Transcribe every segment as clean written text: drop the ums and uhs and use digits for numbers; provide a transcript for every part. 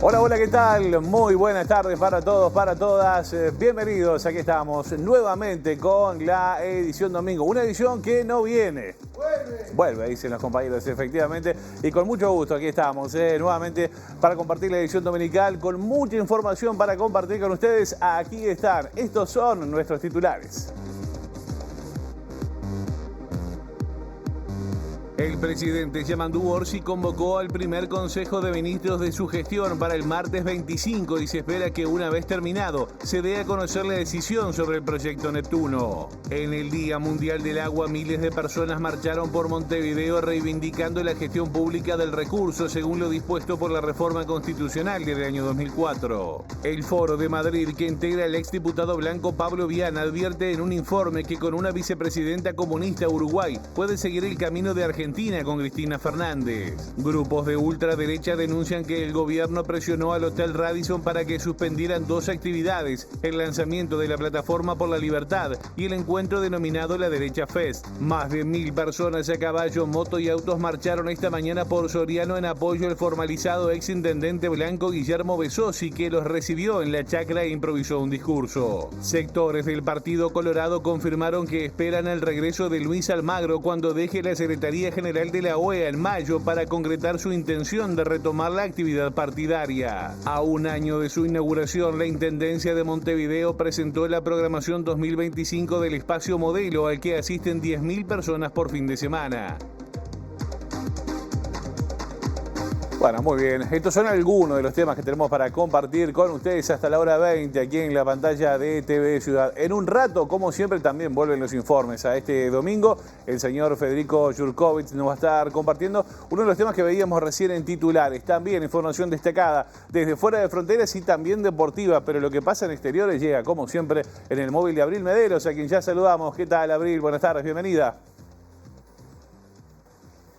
Hola, hola, ¿qué tal? Muy buenas tardes para todos, para todas. Bienvenidos, aquí estamos nuevamente con la edición domingo. Una edición que no viene. Vuelve, dicen los compañeros, efectivamente. Y con mucho gusto aquí estamos nuevamente para compartir la edición dominical con mucha información para compartir con ustedes. Aquí están. Estos son nuestros titulares. El presidente Yamandu Orsi convocó al primer Consejo de Ministros de su gestión para el martes 25 y se espera que una vez terminado se dé a conocer la decisión sobre el proyecto Neptuno. En el Día Mundial del Agua, miles de personas marcharon por Montevideo reivindicando la gestión pública del recurso según lo dispuesto por la reforma constitucional del año 2004. El Foro de Madrid, que integra el exdiputado blanco Pablo Viana, advierte en un informe que con una vicepresidenta comunista Uruguay puede seguir el camino de Argentina con Cristina Fernández. Grupos de ultraderecha denuncian que el gobierno presionó al Hotel Radisson para que suspendieran dos actividades: el lanzamiento de la Plataforma por la Libertad y el encuentro denominado La Derecha Fest. Más de 1000 personas a caballo, moto y autos marcharon esta mañana por Soriano en apoyo al formalizado exintendente blanco Guillermo Besosi, que los recibió en la chacra e improvisó un discurso. Sectores del Partido Colorado confirmaron que esperan el regreso de Luis Almagro cuando deje la Secretaría General de la OEA en mayo para concretar su intención de retomar la actividad partidaria. A un año de su inauguración, la Intendencia de Montevideo presentó la programación 2025 del Espacio Modelo, al que asisten 10.000 personas por fin de semana. Bueno, muy bien. Estos son algunos de los temas que tenemos para compartir con ustedes hasta la hora 20 aquí en la pantalla de TV Ciudad. En un rato, como siempre, también vuelven los informes a este domingo. El señor Federico Jurkovic nos va a estar compartiendo uno de los temas que veíamos recién en titulares. También información destacada desde fuera de fronteras y también deportiva. Pero lo que pasa en exteriores llega, como siempre, en el móvil de Abril Mederos, a quien ya saludamos. ¿Qué tal, Abril? Buenas tardes, bienvenida.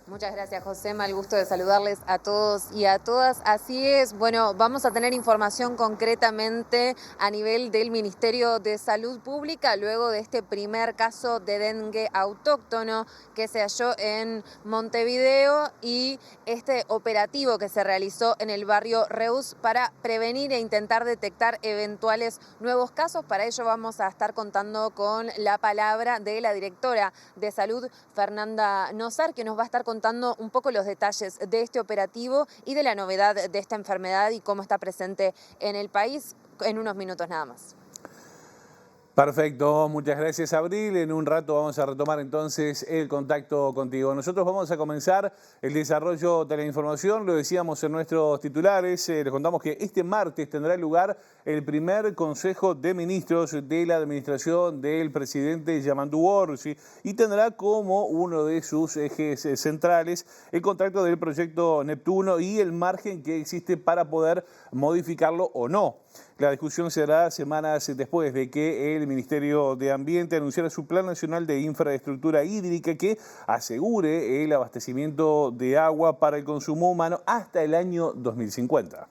Muchas gracias, Josema. El gusto de saludarles a todos y a todas. Así es, bueno, vamos a tener información concretamente a nivel del Ministerio de Salud Pública luego de este primer caso de dengue autóctono que se halló en Montevideo y este operativo que se realizó en el barrio Reus para prevenir e intentar detectar eventuales nuevos casos. Para ello vamos a estar contando con la palabra de la directora de Salud, Fernanda Nosar, que nos va a estar contando un poco los detalles de este operativo y de la novedad de esta enfermedad y cómo está presente en el país en unos minutos nada más. Perfecto, muchas gracias, Abril. En un rato vamos a retomar entonces el contacto contigo. Nosotros vamos a comenzar el desarrollo de la información, lo decíamos en nuestros titulares, les contamos que este martes tendrá lugar el primer Consejo de Ministros de la administración del presidente Yamandu Orsi y tendrá como uno de sus ejes centrales el contacto del proyecto Neptuno y el margen que existe para poder modificarlo o no. La discusión se dará semanas después de que el Ministerio de Ambiente anunciara su Plan Nacional de Infraestructura Hídrica que asegure el abastecimiento de agua para el consumo humano hasta el año 2050.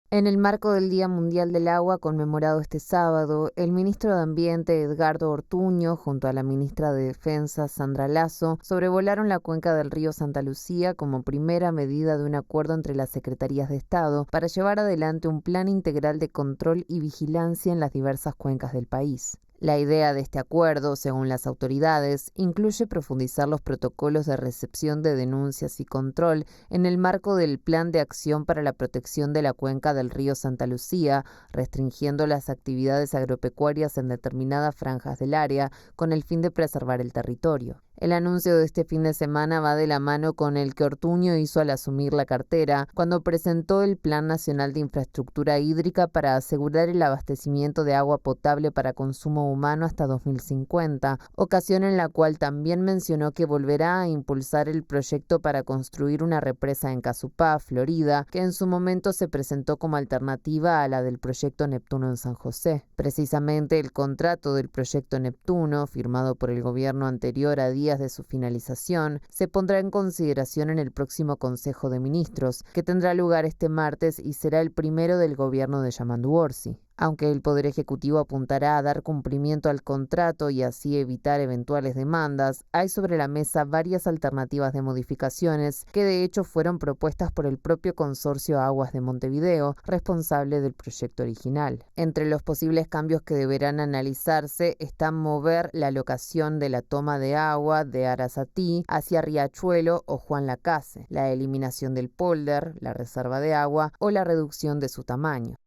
En el marco del Día Mundial del Agua, conmemorado este sábado, el ministro de Ambiente, Edgardo Ortuño, junto a la ministra de Defensa, Sandra Lasso, sobrevolaron la cuenca del río Santa Lucía como primera medida de un acuerdo entre las Secretarías de Estado para llevar adelante un plan integral de control y vigilancia en las diversas cuencas del país. La idea de este acuerdo, según las autoridades, incluye profundizar los protocolos de recepción de denuncias y control en el marco del Plan de Acción para la Protección de la Cuenca del Río Santa Lucía, restringiendo las actividades agropecuarias en determinadas franjas del área con el fin de preservar el territorio. El anuncio de este fin de semana va de la mano con el que Ortuño hizo al asumir la cartera, cuando presentó el Plan Nacional de Infraestructura Hídrica para asegurar el abastecimiento de agua potable para consumo humano hasta 2050, ocasión en la cual también mencionó que volverá a impulsar el proyecto para construir una represa en Casupá, Florida, que en su momento se presentó como alternativa a la del proyecto Neptuno en San José. Precisamente el contrato del proyecto Neptuno, firmado por el gobierno anterior a días de su finalización, se pondrá en consideración en el próximo Consejo de Ministros, que tendrá lugar este martes y será el primero del gobierno de Yamandu Orsi. Aunque el Poder Ejecutivo apuntará a dar cumplimiento al contrato y así evitar eventuales demandas, hay sobre la mesa varias alternativas de modificaciones que de hecho fueron propuestas por el propio Consorcio Aguas de Montevideo, responsable del proyecto original. Entre los posibles cambios que deberán analizarse están mover la locación de la toma de agua de Arasatí hacia Riachuelo o Juan Lacase, la eliminación del pólder, la reserva de agua o la reducción de su tamaño.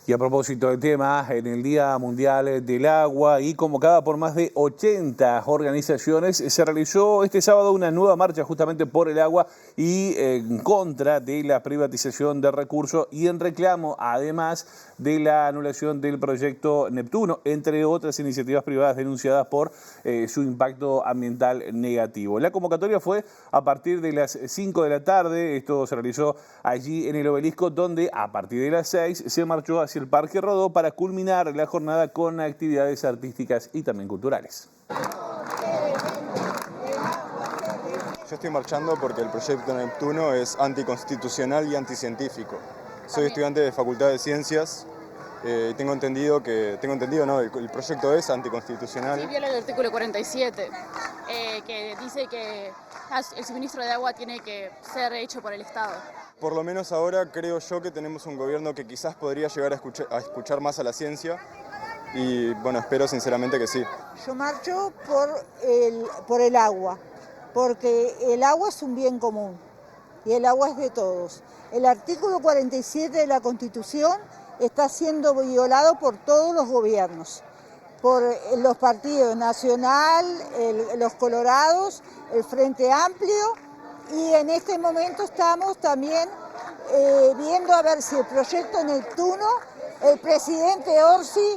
Y a propósito del tema, en el Día Mundial del Agua y convocada por más de 80 organizaciones, se realizó este sábado una nueva marcha justamente por el agua y en contra de la privatización de recursos y en reclamo además de la anulación del proyecto Neptuno, entre otras iniciativas privadas denunciadas por su impacto ambiental negativo. La convocatoria fue a partir de las 5 de la tarde, esto se realizó allí en el Obelisco, donde a partir de las 6 se marchó hacia el Parque Rodó para culminar la jornada con actividades artísticas y también culturales. Yo estoy marchando porque el proyecto Neptuno es anticonstitucional y anticientífico. Soy estudiante de Facultad de Ciencias. El proyecto es anticonstitucional. Sí, viola el artículo 47, que dice que el suministro de agua tiene que ser hecho por el Estado. Por lo menos ahora creo yo que tenemos un gobierno que quizás podría llegar a escuchar más a la ciencia y bueno, espero sinceramente que sí. Yo marcho por el agua, porque el agua es un bien común y el agua es de todos. El artículo 47 de la Constitución está siendo violado por todos los gobiernos, por los partidos Nacional, los Colorados, el Frente Amplio, y en este momento estamos también viendo a ver si el proyecto Neptuno, el presidente Orsi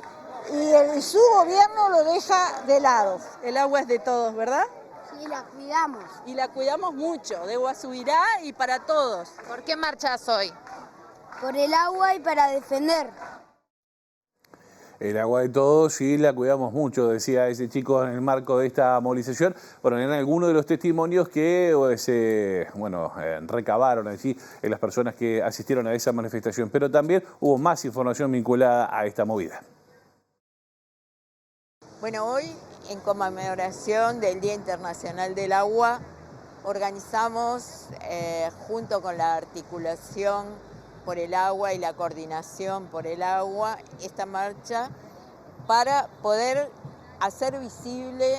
y su gobierno lo deja de lado. El agua es de todos, ¿verdad? Sí, la cuidamos. Y la cuidamos mucho, de agua subirá y para todos. ¿Por qué marchás hoy? Por el agua y para defender. El agua de todos y la cuidamos mucho, decía ese chico en el marco de esta movilización. Bueno, eran algunos de los testimonios que recabaron allí en las personas que asistieron a esa manifestación. Pero también hubo más información vinculada a esta movida. Bueno, hoy, en conmemoración del Día Internacional del Agua, organizamos, junto con la articulación por el agua y la coordinación por el agua, esta marcha para poder hacer visible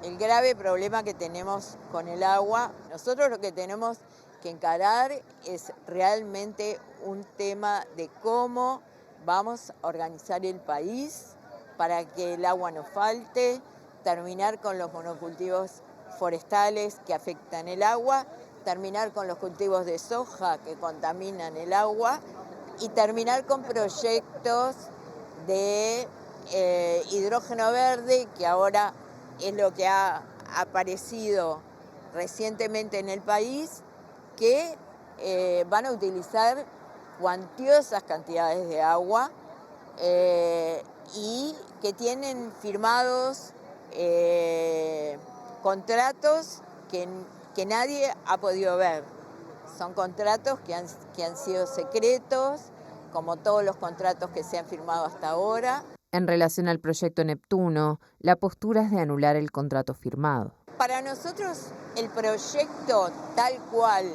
el grave problema que tenemos con el agua. Nosotros lo que tenemos que encarar es realmente un tema de cómo vamos a organizar el país para que el agua no falte, terminar con los monocultivos forestales que afectan el agua, terminar con los cultivos de soja que contaminan el agua y terminar con proyectos de hidrógeno verde, que ahora es lo que ha aparecido recientemente en el país, que van a utilizar cuantiosas cantidades de agua y que tienen firmados contratos que nadie ha podido ver. Son contratos que han sido secretos, como todos los contratos que se han firmado hasta ahora. En relación al proyecto Neptuno, la postura es de anular el contrato firmado. Para nosotros, el proyecto tal cual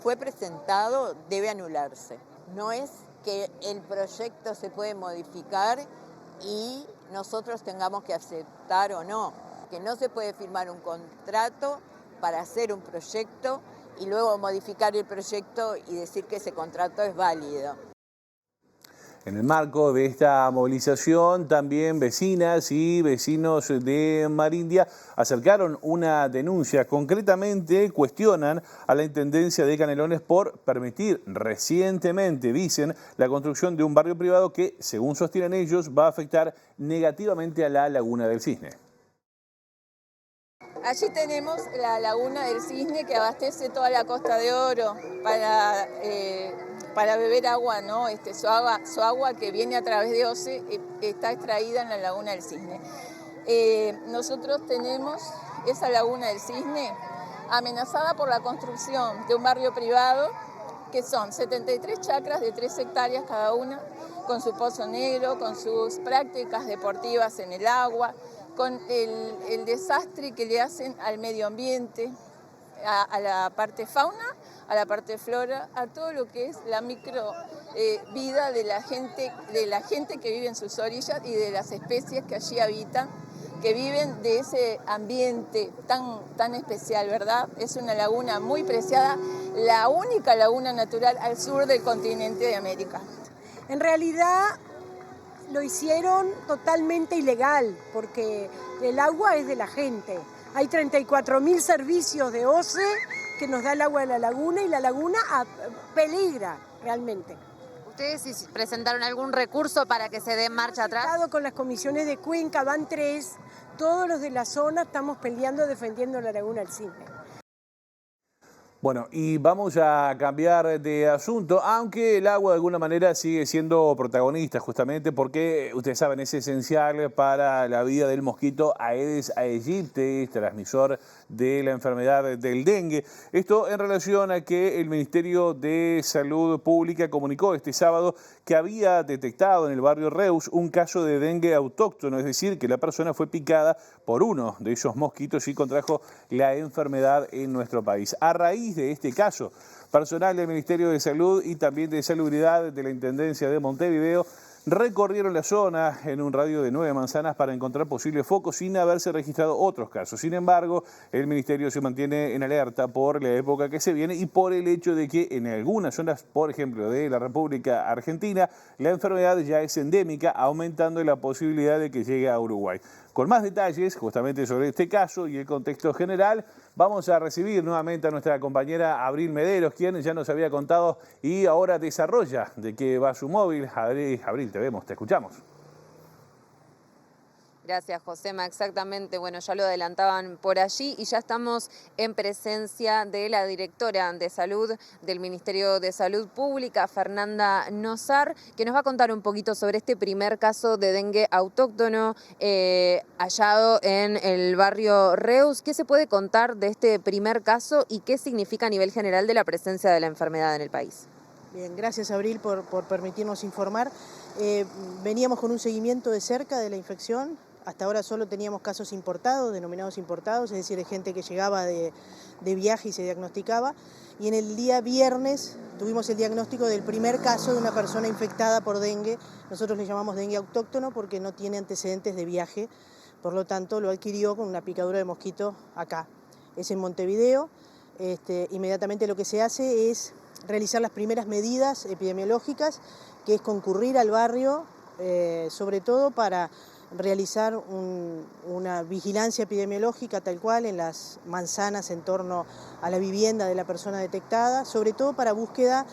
fue presentado debe anularse. No es que el proyecto se puede modificar y nosotros tengamos que aceptar o no. Que no se puede firmar un contrato para hacer un proyecto y luego modificar el proyecto y decir que ese contrato es válido. En el marco de esta movilización, también vecinas y vecinos de Marindia acercaron una denuncia. Concretamente, cuestionan a la Intendencia de Canelones por permitir recientemente, dicen, la construcción de un barrio privado que, según sostienen ellos, va a afectar negativamente a la Laguna del Cisne. Allí tenemos la Laguna del Cisne que abastece toda la Costa de Oro para beber agua, ¿no? Su agua que viene a través de OCE está extraída en la Laguna del Cisne. Nosotros tenemos esa Laguna del Cisne amenazada por la construcción de un barrio privado que son 73 chacras de 3 hectáreas cada una, con su pozo negro, con sus prácticas deportivas en el agua, con el desastre que le hacen al medio ambiente, a la parte fauna, a la parte flora, a todo lo que es la micro vida de la gente que vive en sus orillas y de las especies que allí habitan, que viven de ese ambiente tan especial, ¿verdad? Es una laguna muy preciada, la única laguna natural al sur del continente de América. En realidad lo hicieron totalmente ilegal, porque el agua es de la gente. Hay 34.000 servicios de OCE que nos da el agua de la laguna y la laguna peligra realmente. ¿Ustedes presentaron algún recurso para que se dé marcha atrás? Con las comisiones de Cuenca, van 3, todos los de la zona estamos peleando, defendiendo la laguna del Cisne. Bueno, y vamos a cambiar de asunto, aunque el agua de alguna manera sigue siendo protagonista, justamente porque, ustedes saben, es esencial para la vida del mosquito Aedes aegypti, transmisor de la enfermedad del dengue. Esto en relación a que el Ministerio de Salud Pública comunicó este sábado que había detectado en el barrio Reus un caso de dengue autóctono, es decir, que la persona fue picada por uno de esos mosquitos y contrajo la enfermedad en nuestro país. A raíz de este caso, personal del Ministerio de Salud y también de Salubridad de la Intendencia de Montevideo recorrieron la zona en un radio de 9 manzanas para encontrar posibles focos sin haberse registrado otros casos. Sin embargo, el Ministerio se mantiene en alerta por la época que se viene y por el hecho de que en algunas zonas, por ejemplo, de la República Argentina, la enfermedad ya es endémica, aumentando la posibilidad de que llegue a Uruguay. Con más detalles, justamente sobre este caso y el contexto general, vamos a recibir nuevamente a nuestra compañera Abril Mederos, quien ya nos había contado y ahora desarrolla de qué va su móvil. Abril, te vemos, te escuchamos. Gracias, Josema. Exactamente. Bueno, ya lo adelantaban por allí y ya estamos en presencia de la directora de Salud del Ministerio de Salud Pública, Fernanda Nosar, que nos va a contar un poquito sobre este primer caso de dengue autóctono hallado en el barrio Reus. ¿Qué se puede contar de este primer caso y qué significa a nivel general de la presencia de la enfermedad en el país? Bien, gracias Abril por permitirnos informar. Veníamos con un seguimiento de cerca de la infección. Hasta ahora solo teníamos casos importados, denominados importados, es decir, de gente que llegaba de viaje y se diagnosticaba. Y en el día viernes tuvimos el diagnóstico del primer caso de una persona infectada por dengue. Nosotros le llamamos dengue autóctono porque no tiene antecedentes de viaje, por lo tanto lo adquirió con una picadura de mosquito acá. Es en Montevideo. Inmediatamente lo que se hace es realizar las primeras medidas epidemiológicas, que es concurrir al barrio, sobre todo para realizar una vigilancia epidemiológica tal cual en las manzanas en torno a la vivienda de la persona detectada, sobre todo para búsqueda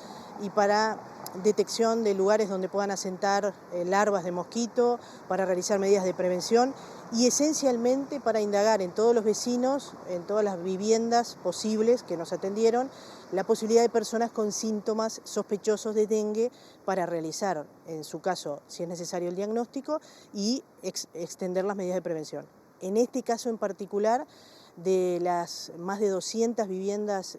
y para detección de lugares donde puedan asentar larvas de mosquito, para realizar medidas de prevención y esencialmente para indagar en todos los vecinos, en todas las viviendas posibles que nos atendieron, la posibilidad de personas con síntomas sospechosos de dengue para realizar, en su caso, si es necesario, el diagnóstico y extender las medidas de prevención. En este caso en particular, de las más de 200 viviendas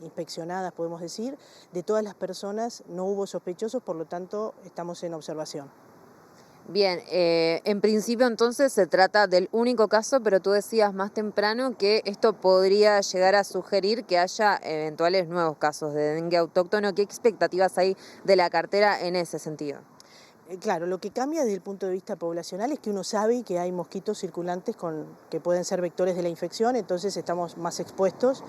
inspeccionadas, podemos decir, de todas las personas no hubo sospechosos, por lo tanto estamos en observación. Bien, en principio entonces se trata del único caso, pero tú decías más temprano que esto podría llegar a sugerir que haya eventuales nuevos casos de dengue autóctono. ¿Qué expectativas hay de la cartera en ese sentido? Claro, lo que cambia desde el punto de vista poblacional es que uno sabe que hay mosquitos circulantes que pueden ser vectores de la infección, entonces estamos más expuestos.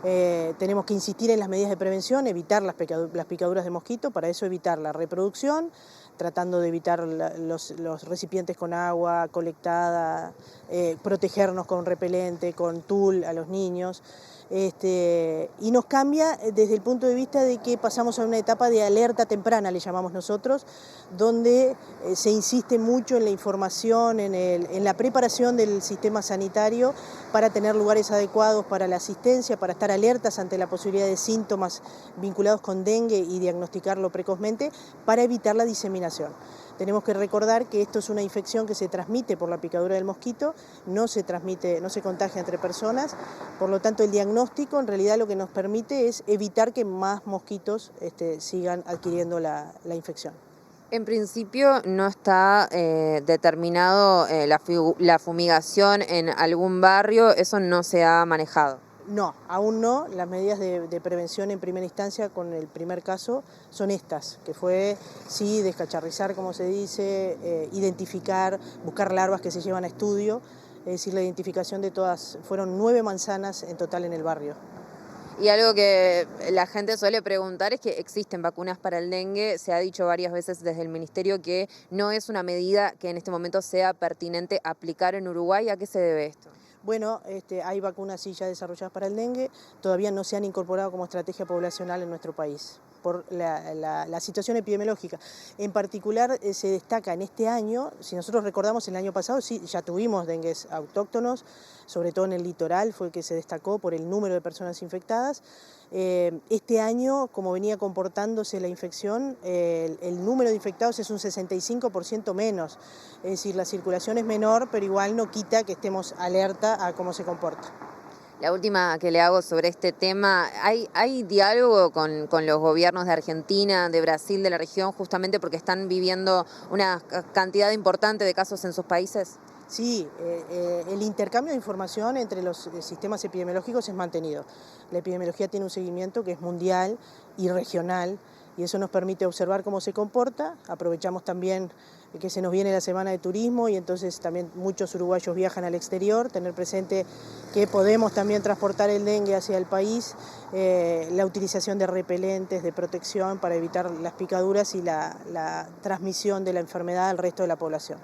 Tenemos que insistir en las medidas de prevención, evitar las picaduras de mosquito, para eso evitar la reproducción, tratando de evitar los recipientes con agua colectada, protegernos con repelente, con tul a los niños. Y nos cambia desde el punto de vista de que pasamos a una etapa de alerta temprana, le llamamos nosotros, donde se insiste mucho en la información, en la preparación del sistema sanitario para tener lugares adecuados para la asistencia, para estar alertas ante la posibilidad de síntomas vinculados con dengue y diagnosticarlo precozmente para evitar la diseminación. Tenemos que recordar que esto es una infección que se transmite por la picadura del mosquito, no se contagia entre personas, por lo tanto el diagnóstico en realidad lo que nos permite es evitar que más mosquitos sigan adquiriendo la infección. En principio no está determinado la fumigación en algún barrio, eso no se ha manejado. No, aún no. Las medidas de prevención en primera instancia con el primer caso son estas, que fue, sí, descacharrizar, como se dice, identificar, buscar larvas que se llevan a estudio, es decir, la identificación de todas. Fueron 9 manzanas en total en el barrio. Y algo que la gente suele preguntar es que existen vacunas para el dengue. Se ha dicho varias veces desde el Ministerio que no es una medida que en este momento sea pertinente aplicar en Uruguay. ¿A qué se debe esto? Bueno, hay vacunas sí ya desarrolladas para el dengue, todavía no se han incorporado como estrategia poblacional en nuestro país por la situación epidemiológica. En particular se destaca en este año, si nosotros recordamos el año pasado, sí, ya tuvimos dengues autóctonos, sobre todo en el litoral fue el que se destacó por el número de personas infectadas. Este año, como venía comportándose la infección, el número de infectados es un 65% menos, es decir, la circulación es menor, pero igual no quita que estemos alerta a cómo se comporta. La última que le hago sobre este tema, ¿hay diálogo con los gobiernos de Argentina, de Brasil, de la región, justamente porque están viviendo una cantidad importante de casos en sus países? Sí, el intercambio de información entre los sistemas epidemiológicos es mantenido. La epidemiología tiene un seguimiento que es mundial y regional y eso nos permite observar cómo se comporta. Aprovechamos también que se nos viene la semana de turismo y entonces también muchos uruguayos viajan al exterior, tener presente que podemos también transportar el dengue hacia el país, la utilización de repelentes, de protección para evitar las picaduras y la transmisión de la enfermedad al resto de la población.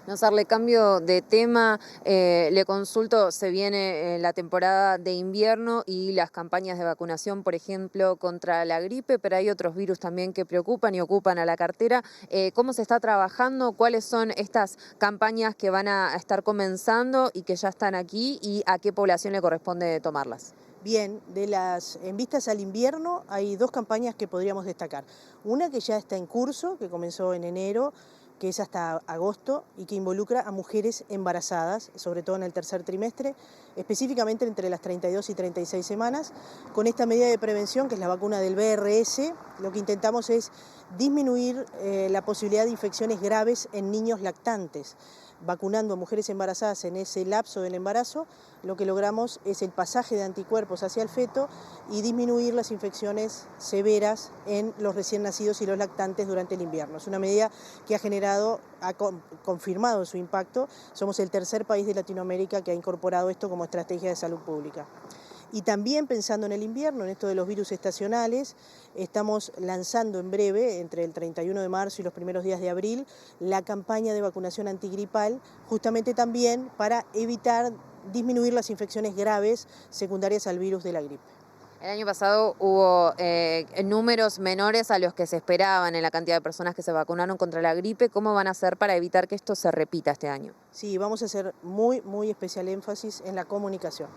Nazar, le cambio de tema, le consulto, se viene la temporada de invierno y las campañas de vacunación, por ejemplo, contra la gripe, pero hay otros virus también que preocupan y ocupan a la cartera. ¿Cómo se está trabajando? ¿Cuáles son estas campañas que van a estar comenzando y que ya están aquí y a qué población le corresponde tomarlas? Bien, en vistas al invierno hay 2 campañas que podríamos destacar. Una que ya está en curso, que comenzó en enero, que es hasta agosto y que involucra a mujeres embarazadas, sobre todo en el tercer trimestre, específicamente entre las 32 y 36 semanas. Con esta medida de prevención, que es la vacuna del BRS, lo que intentamos es disminuir la posibilidad de infecciones graves en niños lactantes. Vacunando a mujeres embarazadas en ese lapso del embarazo, lo que logramos es el pasaje de anticuerpos hacia el feto y disminuir las infecciones severas en los recién nacidos y los lactantes durante el invierno. Es una medida que ha confirmado su impacto. Somos el tercer país de Latinoamérica que ha incorporado esto como estrategia de salud pública. Y también pensando en el invierno, en esto de los virus estacionales, estamos lanzando en breve, entre el 31 de marzo y los primeros días de abril, la campaña de vacunación antigripal, justamente también para evitar disminuir las infecciones graves secundarias al virus de la gripe. El año pasado hubo números menores a los que se esperaban en la cantidad de personas que se vacunaron contra la gripe. ¿Cómo van a hacer para evitar que esto se repita este año? Sí, vamos a hacer muy especial énfasis en la comunicación.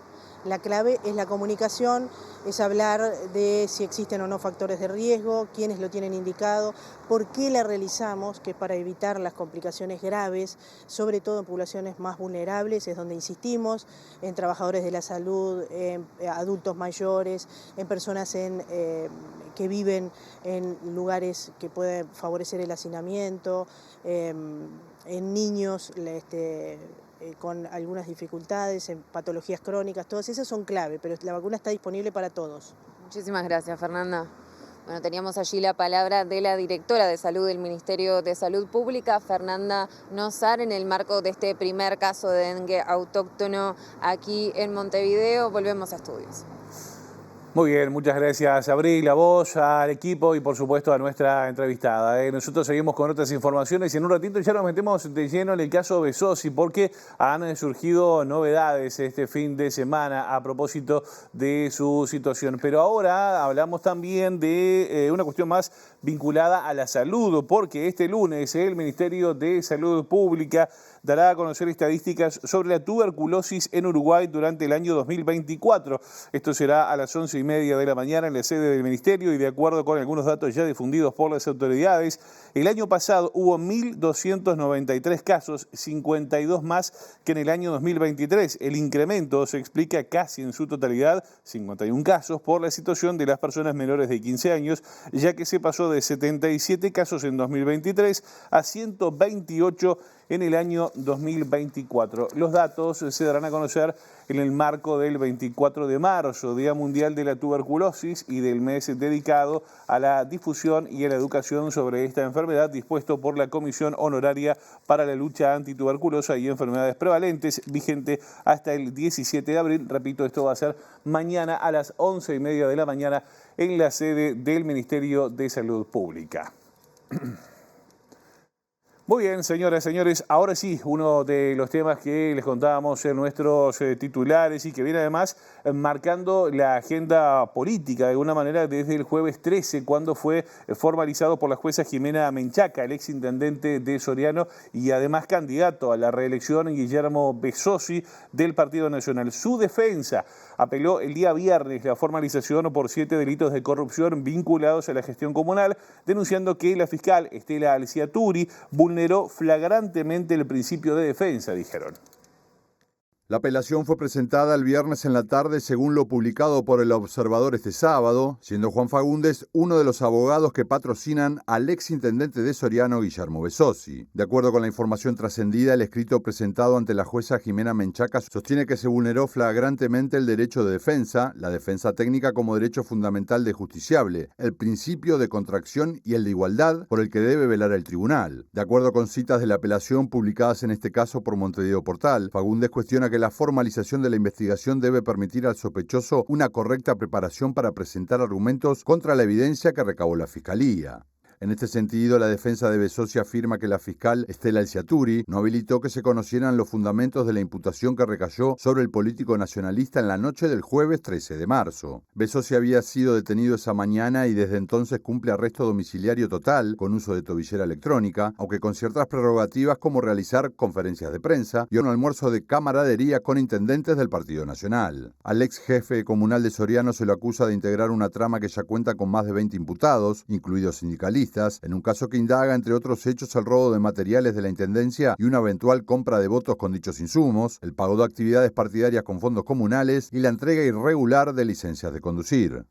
La clave es la comunicación, es hablar de si existen o no factores de riesgo, quiénes lo tienen indicado, por qué la realizamos, que es para evitar las complicaciones graves, sobre todo en poblaciones más vulnerables, es donde insistimos, en trabajadores de la salud, en adultos mayores, en personas que viven en lugares que pueden favorecer el hacinamiento, en niños con algunas dificultades, en patologías crónicas, todas esas son clave, pero la vacuna está disponible para todos. Muchísimas gracias, Fernanda. Bueno, teníamos allí la palabra de la directora de Salud del Ministerio de Salud Pública, Fernanda Nazar, en el marco de este primer caso de dengue autóctono aquí en Montevideo. Volvemos a estudios. Muy bien, muchas gracias Abril, a vos, al equipo y por supuesto a nuestra entrevistada. Nosotros seguimos con otras informaciones y en un ratito ya nos metemos de lleno en el caso Besossi porque han surgido novedades este fin de semana a propósito de su situación. Pero ahora hablamos también de una cuestión más vinculada a la salud porque este lunes el Ministerio de Salud Pública dará a conocer estadísticas sobre la tuberculosis en Uruguay durante el año 2024. Esto será a las 11:30 de la mañana en la sede del Ministerio y de acuerdo con algunos datos ya difundidos por las autoridades, el año pasado hubo 1.293 casos, 52 más que en el año 2023. El incremento se explica casi en su totalidad, 51 casos, por la situación de las personas menores de 15 años, ya que se pasó de 77 casos en 2023 a 128 en el año 2024. Los datos se darán a conocer en el marco del 24 de marzo, Día Mundial de la Tuberculosis, y del mes dedicado a la difusión y a la educación sobre esta enfermedad, dispuesto por la Comisión Honoraria para la Lucha Antituberculosa y Enfermedades Prevalentes, vigente hasta el 17 de abril. Repito, esto va a ser mañana a las 11:30 de la mañana en la sede del Ministerio de Salud Pública. Muy bien, señoras y señores, ahora sí, uno de los temas que les contábamos en nuestros titulares y que viene además marcando la agenda política de alguna manera desde el jueves 13, cuando fue formalizado por la jueza Jimena Menchaca, el exintendente de Soriano y además candidato a la reelección, Guillermo Besosi, del Partido Nacional. Su defensa apeló el día viernes la formalización por 7 delitos de corrupción vinculados a la gestión comunal, denunciando que la fiscal Estela Alciaturi vulneró flagrantemente el principio de defensa, dijeron. La apelación fue presentada el viernes en la tarde, según lo publicado por El Observador este sábado, siendo Juan Fagundes uno de los abogados que patrocinan al exintendente de Soriano, Guillermo Besosi. De acuerdo con la información trascendida, el escrito presentado ante la jueza Jimena Menchaca sostiene que se vulneró flagrantemente el derecho de defensa, la defensa técnica como derecho fundamental de justiciable, el principio de contracción y el de igualdad por el que debe velar el tribunal. De acuerdo con citas de la apelación publicadas en este caso por Montevideo Portal, Fagundes cuestiona que la formalización de la investigación debe permitir al sospechoso una correcta preparación para presentar argumentos contra la evidencia que recabó la Fiscalía. En este sentido, la defensa de Besosi afirma que la fiscal Estela Alciaturi no habilitó que se conocieran los fundamentos de la imputación que recayó sobre el político nacionalista en la noche del jueves 13 de marzo. Besosi había sido detenido esa mañana y desde entonces cumple arresto domiciliario total con uso de tobillera electrónica, aunque con ciertas prerrogativas como realizar conferencias de prensa y un almuerzo de camaradería con intendentes del Partido Nacional. Al ex jefe comunal de Soriano se lo acusa de integrar una trama que ya cuenta con más de 20 imputados, incluidos sindicalistas, en un caso que indaga, entre otros hechos, el robo de materiales de la Intendencia y una eventual compra de votos con dichos insumos, el pago de actividades partidarias con fondos comunales y la entrega irregular de licencias de conducir.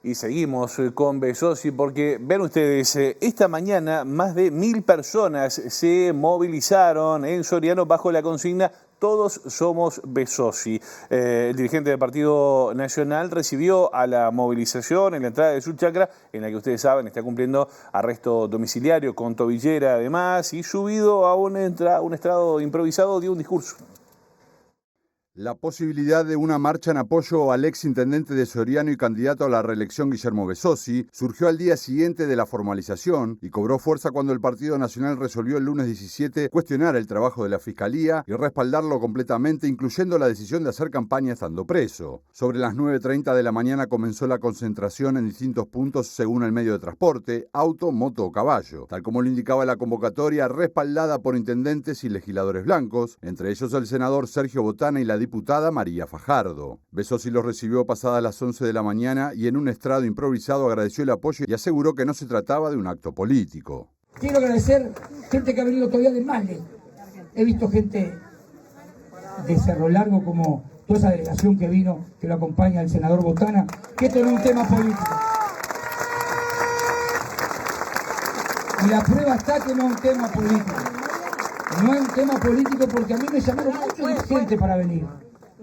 Y seguimos con Besosi porque, ven ustedes, esta mañana más de 1.000 personas se movilizaron en Soriano bajo la consigna "Todos somos Besosi". El dirigente del Partido Nacional recibió a la movilización en la entrada de su chacra, en la que ustedes saben está cumpliendo arresto domiciliario con tobillera además, y subido a un estrado improvisado dio un discurso. La posibilidad de una marcha en apoyo al exintendente de Soriano y candidato a la reelección Guillermo Besosi surgió al día siguiente de la formalización y cobró fuerza cuando el Partido Nacional resolvió el lunes 17 cuestionar el trabajo de la Fiscalía y respaldarlo completamente, incluyendo la decisión de hacer campaña estando preso. Sobre las 9:30 de la mañana comenzó la concentración en distintos puntos según el medio de transporte, auto, moto o caballo, tal como lo indicaba la convocatoria respaldada por intendentes y legisladores blancos, entre ellos el senador Sergio Botana y la diputada María Fajardo. Besosi los recibió pasadas las 11 de la mañana y en un estrado improvisado agradeció el apoyo y aseguró que no se trataba de un acto político. Quiero agradecer gente que ha venido todavía de Male. He visto gente de Cerro Largo, como toda esa delegación que vino, que lo acompaña el senador Botana, que esto no es un tema político. Y la prueba está que no es un tema político. No es un tema político porque a mí me llamaron mucha gente para venir.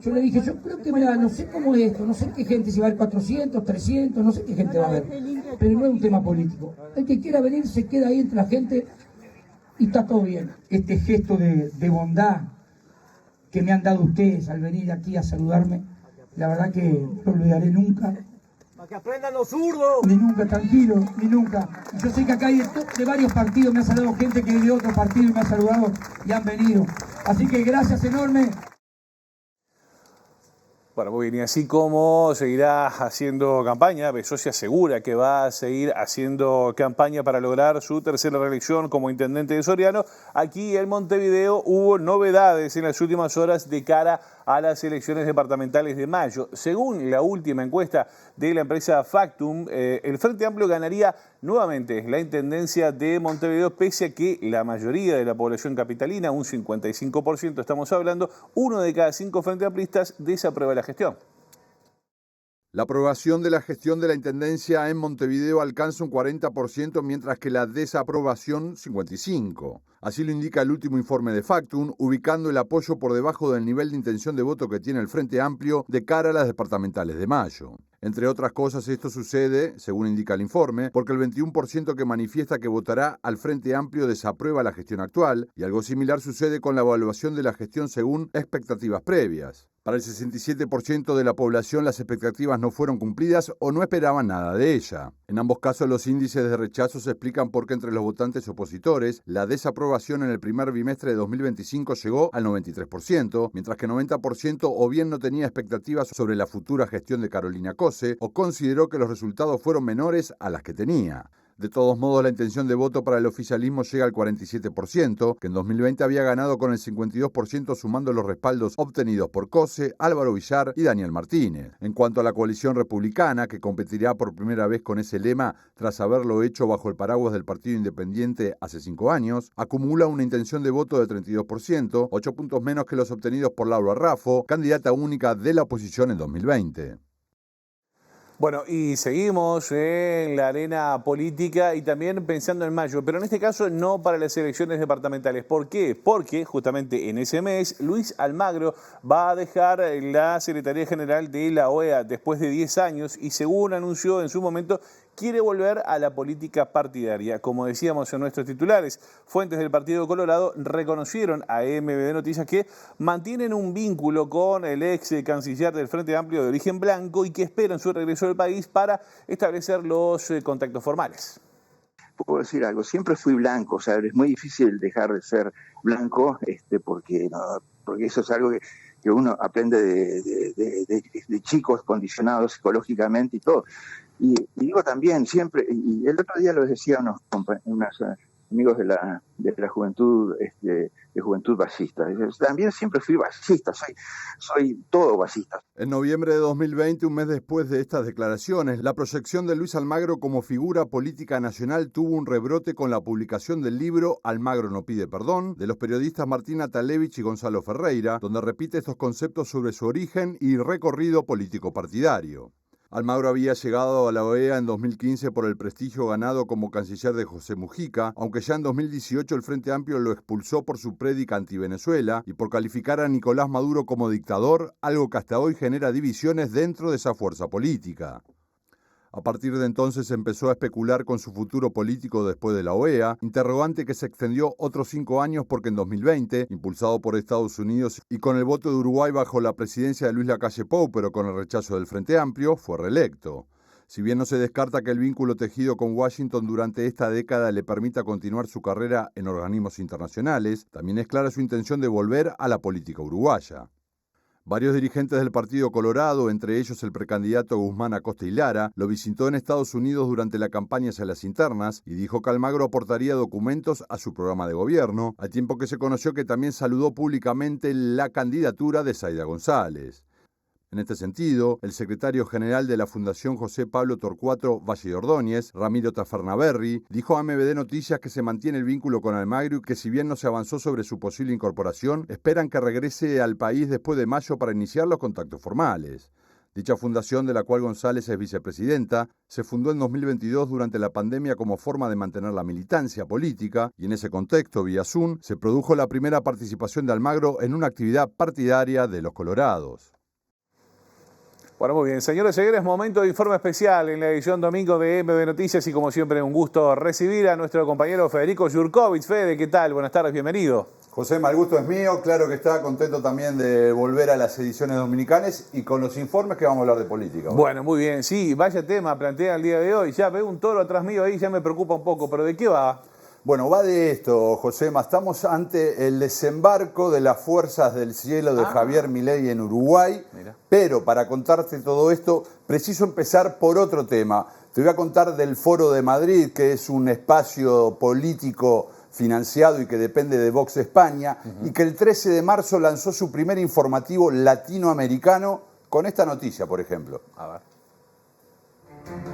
Yo le dije, yo creo que, mira, no sé cómo es esto, no sé qué gente, si va a haber 400, 300, no sé qué gente va a haber. Pero no es un tema político. El que quiera venir se queda ahí entre la gente y está todo bien. Este gesto de bondad que me han dado ustedes al venir aquí a saludarme, la verdad que no lo olvidaré nunca. Para que aprendan los zurdos. Ni nunca, tranquilo, ni nunca. Yo sé que acá hay de varios partidos, me ha saludado gente que de otro partido y me ha saludado y han venido. Así que gracias enorme. Bueno, muy bien, y así como seguirá haciendo campaña, Besosi asegura que va a seguir haciendo campaña para lograr su tercera reelección como intendente de Soriano. Aquí en Montevideo hubo novedades en las últimas horas de cara a las elecciones departamentales de mayo. Según la última encuesta de la empresa Factum, el Frente Amplio ganaría nuevamente la intendencia de Montevideo, pese a que la mayoría de la población capitalina, un 55% estamos hablando, 1 de cada 5 frente amplistas desaprueba la gestión. La aprobación de la gestión de la intendencia en Montevideo alcanza un 40%, mientras que la desaprobación 55%. Así lo indica el último informe de Factum, ubicando el apoyo por debajo del nivel de intención de voto que tiene el Frente Amplio de cara a las departamentales de mayo. Entre otras cosas, esto sucede, según indica el informe, porque el 21% que manifiesta que votará al Frente Amplio desaprueba la gestión actual, y algo similar sucede con la evaluación de la gestión según expectativas previas. Para el 67% de la población las expectativas no fueron cumplidas o no esperaban nada de ella. En ambos casos los índices de rechazo se explican porque entre los votantes opositores la desaprobación en el primer bimestre de 2025 llegó al 93%, mientras que 90% o bien no tenía expectativas sobre la futura gestión de Carolina Cose o consideró que los resultados fueron menores a las que tenía. De todos modos, la intención de voto para el oficialismo llega al 47%, que en 2020 había ganado con el 52% sumando los respaldos obtenidos por Cose, Álvaro Villar y Daniel Martínez. En cuanto a la coalición republicana, que competirá por primera vez con ese lema tras haberlo hecho bajo el paraguas del Partido Independiente hace 5 años, acumula una intención de voto de 32%, 8 puntos menos que los obtenidos por Laura Raffo, candidata única de la oposición en 2020. Bueno, y seguimos en la arena política y también pensando en mayo, pero en este caso no para las elecciones departamentales. ¿Por qué? Porque justamente en ese mes Luis Almagro va a dejar la Secretaría General de la OEA después de 10 años y, según anunció en su momento, quiere volver a la política partidaria. Como decíamos en nuestros titulares, fuentes del Partido Colorado reconocieron a MBD Noticias que mantienen un vínculo con el ex canciller del Frente Amplio de origen blanco y que esperan su regreso al país para establecer los contactos formales. Puedo decir algo, siempre fui blanco, o sea, es muy difícil dejar de ser blanco, porque eso es algo que uno aprende de chicos condicionados psicológicamente y todo. Y digo también, siempre, y el otro día lo decía unos amigos de la juventud, de juventud basista. También siempre fui basista, soy todo basista. En noviembre de 2020, un mes después de estas declaraciones, la proyección de Luis Almagro como figura política nacional tuvo un rebrote con la publicación del libro Almagro no pide perdón, de los periodistas Martina Talevich y Gonzalo Ferreira, donde repite estos conceptos sobre su origen y recorrido político partidario. Almagro había llegado a la OEA en 2015 por el prestigio ganado como canciller de José Mujica, aunque ya en 2018 el Frente Amplio lo expulsó por su prédica anti-Venezuela y por calificar a Nicolás Maduro como dictador, algo que hasta hoy genera divisiones dentro de esa fuerza política. A partir de entonces empezó a especular con su futuro político después de la OEA, interrogante que se extendió otros 5 años porque en 2020, impulsado por Estados Unidos y con el voto de Uruguay bajo la presidencia de Luis Lacalle Pou, pero con el rechazo del Frente Amplio, fue reelecto. Si bien no se descarta que el vínculo tejido con Washington durante esta década le permita continuar su carrera en organismos internacionales, también es clara su intención de volver a la política uruguaya. Varios dirigentes del Partido Colorado, entre ellos el precandidato Guzmán Acosta y Lara, lo visitó en Estados Unidos durante la campaña hacia las internas y dijo que Almagro aportaría documentos a su programa de gobierno, al tiempo que se conoció que también saludó públicamente la candidatura de Zaida González. En este sentido, el secretario general de la Fundación José Pablo Torcuato Valle de Ordóñez, Ramiro Tafernaberri, dijo a MBD Noticias que se mantiene el vínculo con Almagro y que si bien no se avanzó sobre su posible incorporación, esperan que regrese al país después de mayo para iniciar los contactos formales. Dicha fundación, de la cual González es vicepresidenta, se fundó en 2022 durante la pandemia como forma de mantener la militancia política y en ese contexto, vía Zoom, se produjo la primera participación de Almagro en una actividad partidaria de los Colorados. Bueno, muy bien. Señores y señores, momento de informe especial en la edición domingo de MB Noticias y como siempre un gusto recibir a nuestro compañero Federico Jurkovic. Fede, ¿qué tal? Buenas tardes, bienvenido. José, el gusto es mío, claro que está contento también de volver a las ediciones dominicanas y con los informes que vamos a hablar de política. Bueno, muy bien, sí, vaya tema plantea el día de hoy. Ya veo un toro atrás mío ahí, ya me preocupa un poco, pero ¿de qué va? Bueno, va de esto, Josema. Estamos ante el desembarco de las fuerzas del cielo de Javier Milei en Uruguay. Mira. Pero para contarte todo esto, preciso empezar por otro tema. Te voy a contar del Foro de Madrid, que es un espacio político financiado y que depende de Vox España, y que el 13 de marzo lanzó su primer informativo latinoamericano con esta noticia, por ejemplo. A ver.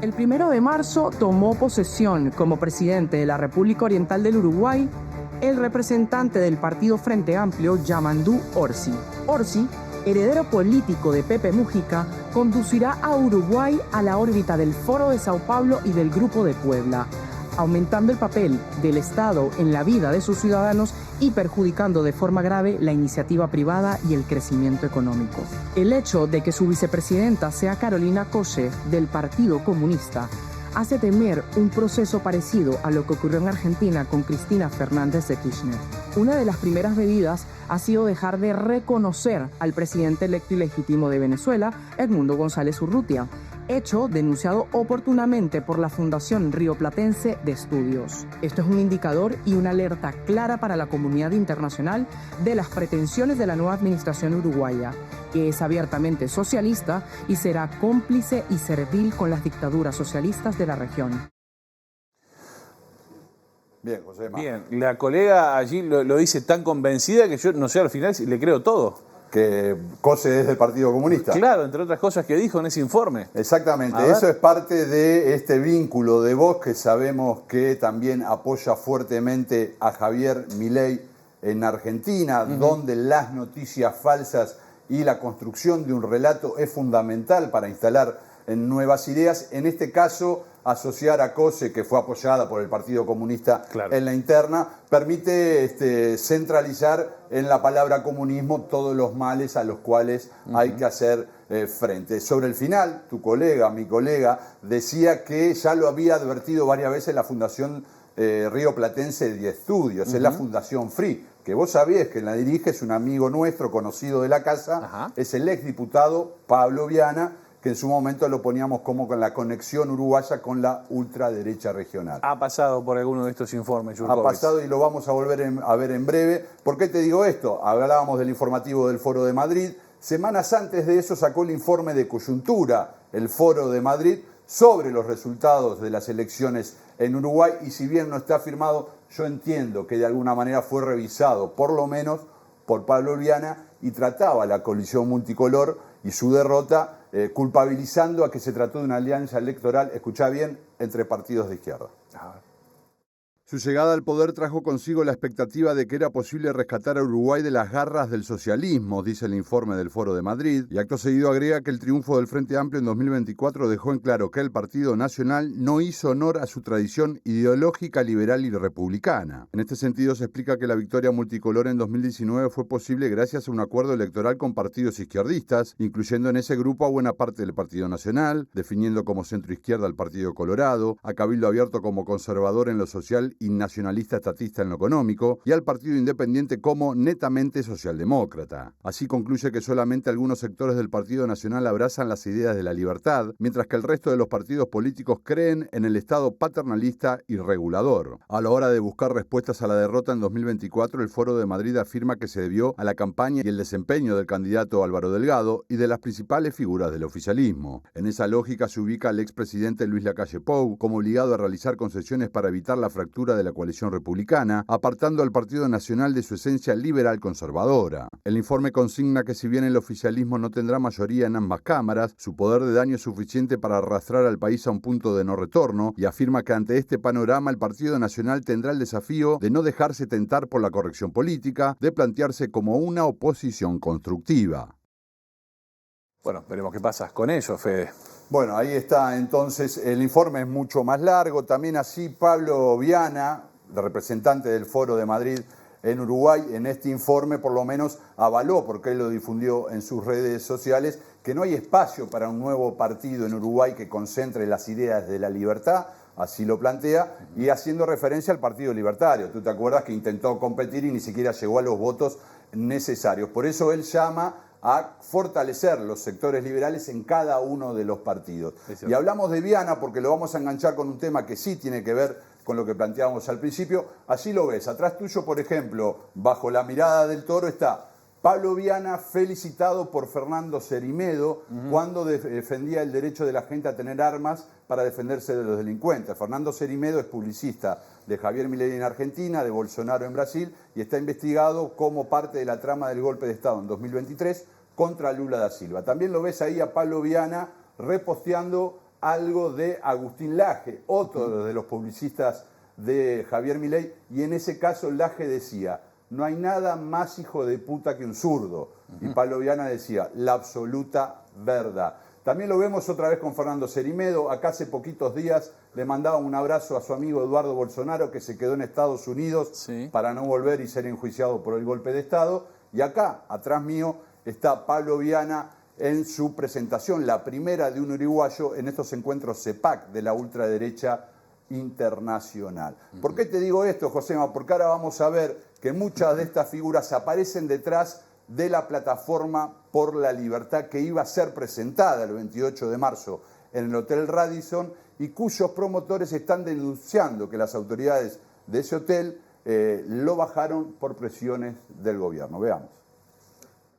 El 1 de marzo tomó posesión como presidente de la República Oriental del Uruguay el representante del partido Frente Amplio, Yamandú Orsi. Orsi, heredero político de Pepe Mujica, conducirá a Uruguay a la órbita del Foro de Sao Paulo y del Grupo de Puebla, aumentando el papel del Estado en la vida de sus ciudadanos y perjudicando de forma grave la iniciativa privada y el crecimiento económico. El hecho de que su vicepresidenta sea Carolina Cose, del Partido Comunista, hace temer un proceso parecido a lo que ocurrió en Argentina con Cristina Fernández de Kirchner. Una de las primeras medidas ha sido dejar de reconocer al presidente electo y legítimo de Venezuela, Edmundo González Urrutia, hecho denunciado oportunamente por la Fundación Rioplatense de Estudios. Esto es un indicador y una alerta clara para la comunidad internacional de las pretensiones de la nueva administración uruguaya, que es abiertamente socialista y será cómplice y servil con las dictaduras socialistas de la región. Bien, José. Bien, la colega allí lo dice tan convencida que yo no sé al final si le creo todo. Que Cose es del Partido Comunista. Claro, entre otras cosas que dijo en ese informe. Exactamente, eso es parte de este vínculo de Vox que sabemos que también apoya fuertemente a Javier Milei en Argentina, donde las noticias falsas y la construcción de un relato es fundamental para instalar nuevas ideas. En este caso, asociar a Cose, que fue apoyada por el Partido Comunista en la interna, permite centralizar en la palabra comunismo todos los males a los cuales hay que hacer frente. Sobre el final, mi colega, decía que ya lo había advertido varias veces la Fundación Rioplatense de Estudios, es la Fundación FRI, que vos sabés que la dirige, es un amigo nuestro, conocido de la casa, es el exdiputado Pablo Viana, que en su momento lo poníamos como con la conexión uruguaya con la ultraderecha regional. Ha pasado por alguno de estos informes, Ha pasado y lo vamos a volver a ver en breve. ¿Por qué te digo esto? Hablábamos del informativo del Foro de Madrid. Semanas antes de eso sacó el informe de coyuntura, el Foro de Madrid, sobre los resultados de las elecciones en Uruguay. Y si bien no está firmado, yo entiendo que de alguna manera fue revisado, por lo menos por Pablo Viana, y trataba la coalición multicolor y su derrota, culpabilizando a que se trató de una alianza electoral, escuchá bien, entre partidos de izquierda. Su llegada al poder trajo consigo la expectativa de que era posible rescatar a Uruguay de las garras del socialismo, dice el informe del Foro de Madrid, y acto seguido agrega que el triunfo del Frente Amplio en 2024 dejó en claro que el Partido Nacional no hizo honor a su tradición ideológica liberal y republicana. En este sentido se explica que la victoria multicolor en 2019 fue posible gracias a un acuerdo electoral con partidos izquierdistas, incluyendo en ese grupo a buena parte del Partido Nacional, definiendo como centroizquierda al Partido Colorado, a Cabildo Abierto como conservador en lo social y nacionalista estatista en lo económico, y al Partido Independiente como netamente socialdemócrata. Así concluye que solamente algunos sectores del Partido Nacional abrazan las ideas de la libertad, mientras que el resto de los partidos políticos creen en el Estado paternalista y regulador. A la hora de buscar respuestas a la derrota en 2024, el Foro de Madrid afirma que se debió a la campaña y el desempeño del candidato Álvaro Delgado y de las principales figuras del oficialismo. En esa lógica se ubica al expresidente Luis Lacalle Pou como obligado a realizar concesiones para evitar la fractura de la coalición republicana, apartando al Partido Nacional de su esencia liberal conservadora. El informe consigna que si bien el oficialismo no tendrá mayoría en ambas cámaras, su poder de daño es suficiente para arrastrar al país a un punto de no retorno, y afirma que ante este panorama el Partido Nacional tendrá el desafío de no dejarse tentar por la corrección política, de plantearse como una oposición constructiva. Bueno, veremos qué pasa con ello, Fede. Bueno, ahí está entonces, el informe es mucho más largo, también así Pablo Viana, el representante del Foro de Madrid en Uruguay, en este informe por lo menos avaló, porque él lo difundió en sus redes sociales, que no hay espacio para un nuevo partido en Uruguay que concentre las ideas de la libertad, así lo plantea, y haciendo referencia al Partido Libertario. Tú te acuerdas que intentó competir y ni siquiera llegó a los votos necesarios. Por eso él llama a fortalecer los sectores liberales en cada uno de los partidos. Y hablamos de Viana porque lo vamos a enganchar con un tema que sí tiene que ver con lo que planteábamos al principio. Así lo ves. Atrás tuyo, por ejemplo, bajo la mirada del Toro está Pablo Viana, felicitado por Fernando Cerimedo cuando defendía el derecho de la gente a tener armas para defenderse de los delincuentes. Fernando Cerimedo es publicista de Javier Milei en Argentina, de Bolsonaro en Brasil, y está investigado como parte de la trama del golpe de Estado en 2023 contra Lula da Silva. También lo ves ahí a Pablo Viana reposteando algo de Agustín Laje, otro de los publicistas de Javier Milei, y en ese caso Laje decía: no hay nada más hijo de puta que un zurdo. Y Pablo Viana decía: la absoluta verdad. También lo vemos otra vez con Fernando Cerimedo. Acá hace poquitos días le mandaba un abrazo a su amigo Eduardo Bolsonaro, que se quedó en Estados Unidos para no volver y ser enjuiciado por el golpe de Estado. Y acá, atrás mío, está Pablo Viana en su presentación, la primera de un uruguayo en estos encuentros CEPAC de la ultraderecha internacional. ¿Por qué te digo esto, Josema? Porque ahora vamos a ver que muchas de estas figuras aparecen detrás de la plataforma por la libertad que iba a ser presentada el 28 de marzo en el Hotel Radisson y cuyos promotores están denunciando que las autoridades de ese hotel lo bajaron por presiones del gobierno. Veamos.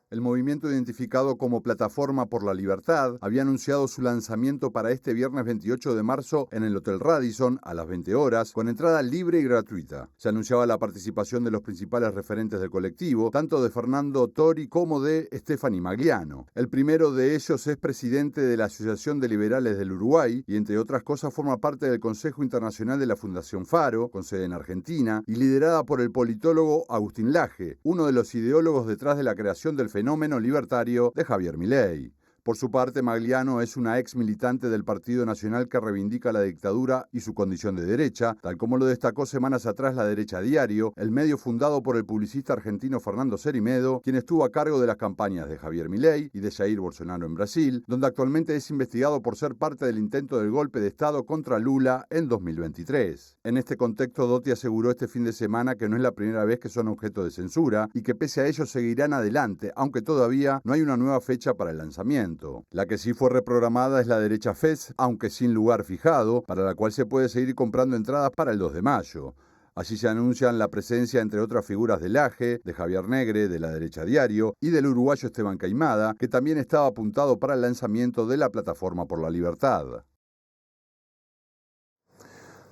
El movimiento identificado como Plataforma por la Libertad había anunciado su lanzamiento para este viernes 28 de marzo en el Hotel Radisson a las 20 horas, con entrada libre y gratuita. Se anunciaba la participación de los principales referentes del colectivo, tanto de Fernando Tori como de Stefani Magliano. El primero de ellos es presidente de la Asociación de Liberales del Uruguay y, entre otras cosas, forma parte del Consejo Internacional de la Fundación Faro, con sede en Argentina, y liderada por el politólogo Agustín Laje, uno de los ideólogos detrás de la creación del fenómeno libertario de Javier Milei. Por su parte, Magliano es una ex militante del Partido Nacional que reivindica la dictadura y su condición de derecha, tal como lo destacó semanas atrás La Derecha Diario, el medio fundado por el publicista argentino Fernando Cerimedo, quien estuvo a cargo de las campañas de Javier Milei y de Jair Bolsonaro en Brasil, donde actualmente es investigado por ser parte del intento del golpe de Estado contra Lula en 2023. En este contexto, Dotti aseguró este fin de semana que no es la primera vez que son objeto de censura y que pese a ello seguirán adelante, aunque todavía no hay una nueva fecha para el lanzamiento. La que sí fue reprogramada es La Derecha Fest, aunque sin lugar fijado, para la cual se puede seguir comprando entradas para el 2 de mayo. Allí se anuncian la presencia, entre otras figuras, de Laje, de Javier Negre, de La Derecha Diario y del uruguayo Esteban Caimada, que también estaba apuntado para el lanzamiento de la Plataforma por la Libertad.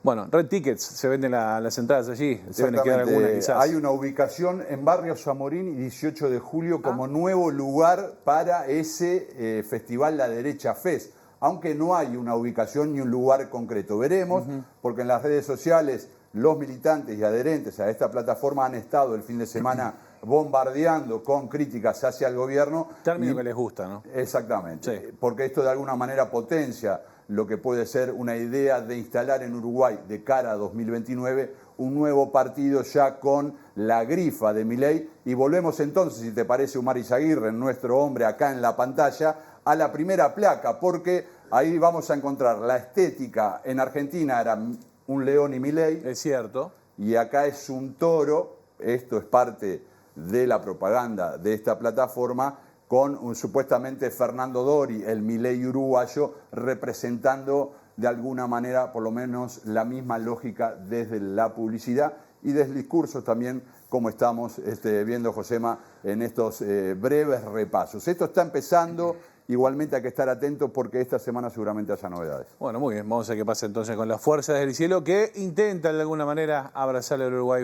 Bueno, Red Tickets, se venden las entradas allí, deben quedar algunas quizás. Hay una ubicación en Barrio Zamorín y 18 de julio como nuevo lugar para ese festival La Derecha Fest, aunque no hay una ubicación ni un lugar concreto. Veremos, porque en las redes sociales los militantes y adherentes a esta plataforma han estado el fin de semana bombardeando con críticas hacia el gobierno. Término que les gusta, ¿no? Exactamente, sí. Porque esto de alguna manera potencia lo que puede ser una idea de instalar en Uruguay de cara a 2029 un nuevo partido ya con la grifa de Milei. Y volvemos entonces, si te parece, Umar Izaguirre, nuestro hombre acá en la pantalla, a la primera placa, porque ahí vamos a encontrar la estética. En Argentina era un león y Milei. Es cierto. Y acá es un toro. Esto es parte de la propaganda de esta plataforma, con supuestamente Fernando Dori, el Milei uruguayo, representando de alguna manera por lo menos la misma lógica desde la publicidad y desde el discurso también, como estamos viendo, Josema, en estos breves repasos. Esto está empezando. Igualmente hay que estar atentos porque esta semana seguramente haya novedades. Bueno, muy bien. Vamos a ver qué pasa entonces con las fuerzas del cielo que intentan de alguna manera abrazar al Uruguay.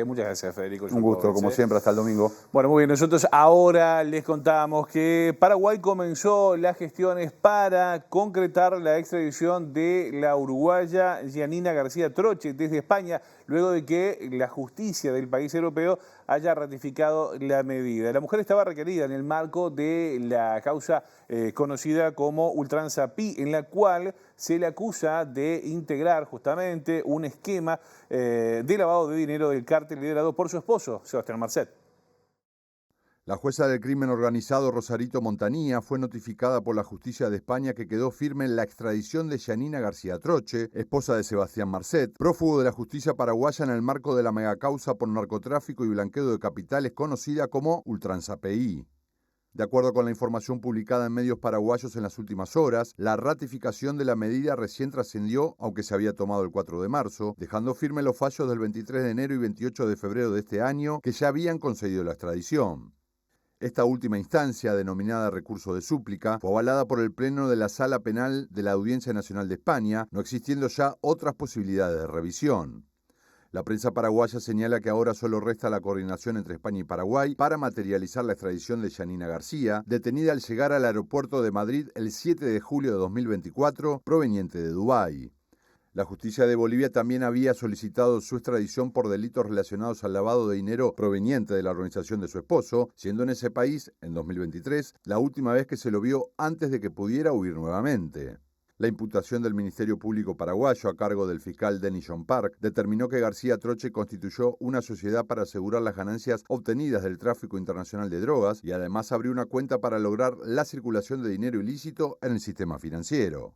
Muchas gracias, Federico. Un gusto, como siempre. Hasta el domingo. Bueno, muy bien. Nosotros ahora les contamos que Paraguay comenzó las gestiones para concretar la extradición de la uruguaya Giannina García Troche desde España, luego de que la justicia del país europeo haya ratificado la medida. La mujer estaba requerida en el marco de la causa conocida como Ultranza Pi, en la cual se le acusa de integrar justamente un esquema de lavado de dinero del cártel liderado por su esposo, Sebastián Marcet. La jueza del crimen organizado Rosarito Montanía fue notificada por la justicia de España que quedó firme en la extradición de Giannina García Troche, esposa de Sebastián Marcet, prófugo de la justicia paraguaya en el marco de la megacausa por narcotráfico y blanqueo de capitales conocida como Ultranza PI. De acuerdo con la información publicada en medios paraguayos en las últimas horas, la ratificación de la medida recién trascendió, aunque se había tomado el 4 de marzo, dejando firme los fallos del 23 de enero y 28 de febrero de este año que ya habían concedido la extradición. Esta última instancia, denominada recurso de súplica, fue avalada por el Pleno de la Sala Penal de la Audiencia Nacional de España, no existiendo ya otras posibilidades de revisión. La prensa paraguaya señala que ahora solo resta la coordinación entre España y Paraguay para materializar la extradición de Yanina García, detenida al llegar al aeropuerto de Madrid el 7 de julio de 2024, proveniente de Dubái. La justicia de Bolivia también había solicitado su extradición por delitos relacionados al lavado de dinero proveniente de la organización de su esposo, siendo en ese país, en 2023, la última vez que se lo vio antes de que pudiera huir nuevamente. La imputación del Ministerio Público paraguayo a cargo del fiscal Denis John Park determinó que García Troche constituyó una sociedad para asegurar las ganancias obtenidas del tráfico internacional de drogas y además abrió una cuenta para lograr la circulación de dinero ilícito en el sistema financiero.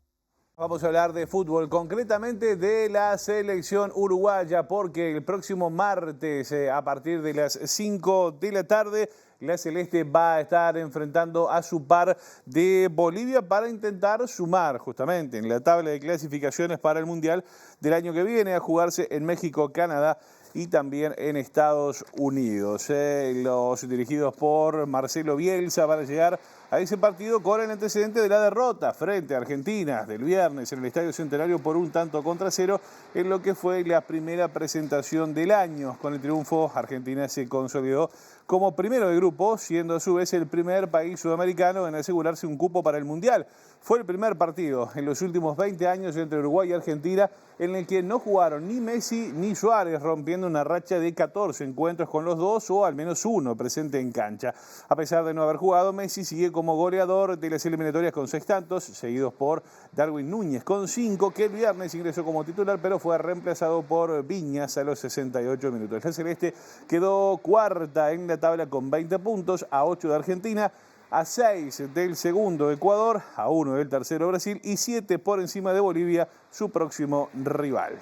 Vamos a hablar de fútbol, concretamente de la selección uruguaya, porque el próximo martes, a partir de las 5 de la tarde, la Celeste va a estar enfrentando a su par de Bolivia para intentar sumar justamente en la tabla de clasificaciones para el Mundial del año que viene, a jugarse en México, Canadá y también en Estados Unidos. Los dirigidos por Marcelo Bielsa van a llegar a ese partido con el antecedente de la derrota frente a Argentina del viernes en el Estadio Centenario por 1-0 en lo que fue la primera presentación del año. Con el triunfo, Argentina se consolidó como primero de grupo, siendo a su vez el primer país sudamericano en asegurarse un cupo para el Mundial. Fue el primer partido en los últimos 20 años entre Uruguay y Argentina en el que no jugaron ni Messi ni Suárez, rompiendo una racha de 14 encuentros con los dos, o al menos uno presente en cancha. A pesar de no haber jugado, Messi sigue como goleador de las eliminatorias con 6 tantos, seguidos por Darwin Núñez con 5, que el viernes ingresó como titular, pero fue reemplazado por Viñas a los 68 minutos. La Celeste quedó cuarta en la tabla con 20 puntos, a 8 de Argentina, a 6 del segundo Ecuador, a 1 del tercero Brasil y 7 por encima de Bolivia, su próximo rival.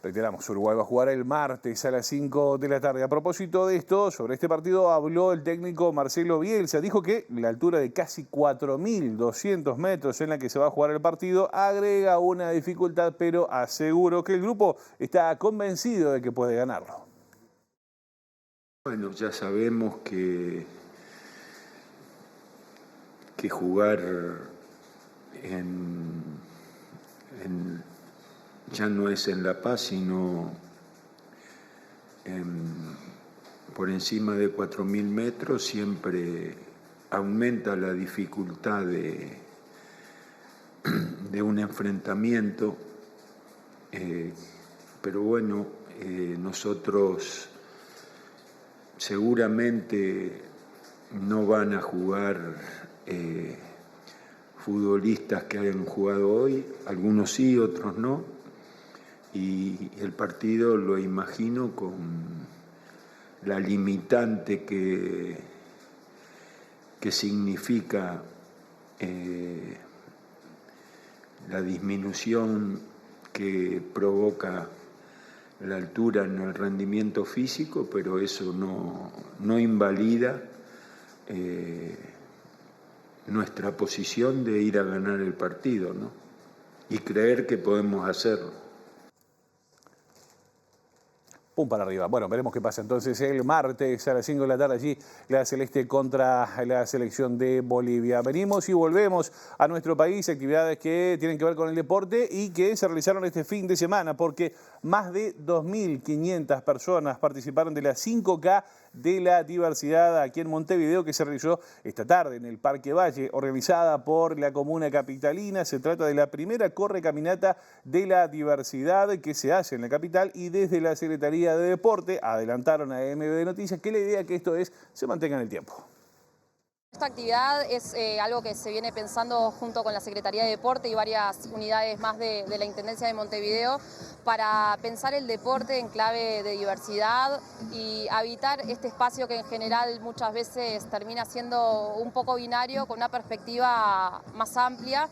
Reiteramos, Uruguay va a jugar el martes a las 5 de la tarde. A propósito de esto, sobre este partido habló el técnico Marcelo Bielsa. Dijo que la altura de casi 4.200 metros en la que se va a jugar el partido agrega una dificultad, pero aseguró que el grupo está convencido de que puede ganarlo. Bueno, ya sabemos que jugar ya no es en La Paz, sino por encima de 4.000 metros, siempre aumenta la dificultad de un enfrentamiento, pero bueno, nosotros seguramente no van a jugar futbolistas que hayan jugado hoy, algunos sí, otros no, y el partido lo imagino con la limitante que significa la disminución que provoca la altura en el rendimiento físico, pero eso no invalida nuestra posición de ir a ganar el partido, ¿no? Y creer que podemos hacerlo. Pum para arriba. Bueno, veremos qué pasa entonces el martes a las 5 de la tarde allí, la Celeste contra la selección de Bolivia. Venimos y volvemos a nuestro país, actividades que tienen que ver con el deporte y que se realizaron este fin de semana, porque más de 2.500 personas participaron de la 5K de la diversidad aquí en Montevideo, que se realizó esta tarde en el Parque Valle, organizada por la comuna capitalina. Se trata de la primera correcaminata de la diversidad que se hace en la capital, y desde la Secretaría de Deporte adelantaron a MB Noticias que la idea que esto se mantenga en el tiempo. Esta actividad es algo que se viene pensando junto con la Secretaría de Deporte y varias unidades más de la Intendencia de Montevideo para pensar el deporte en clave de diversidad y habitar este espacio que en general muchas veces termina siendo un poco binario, con una perspectiva más amplia.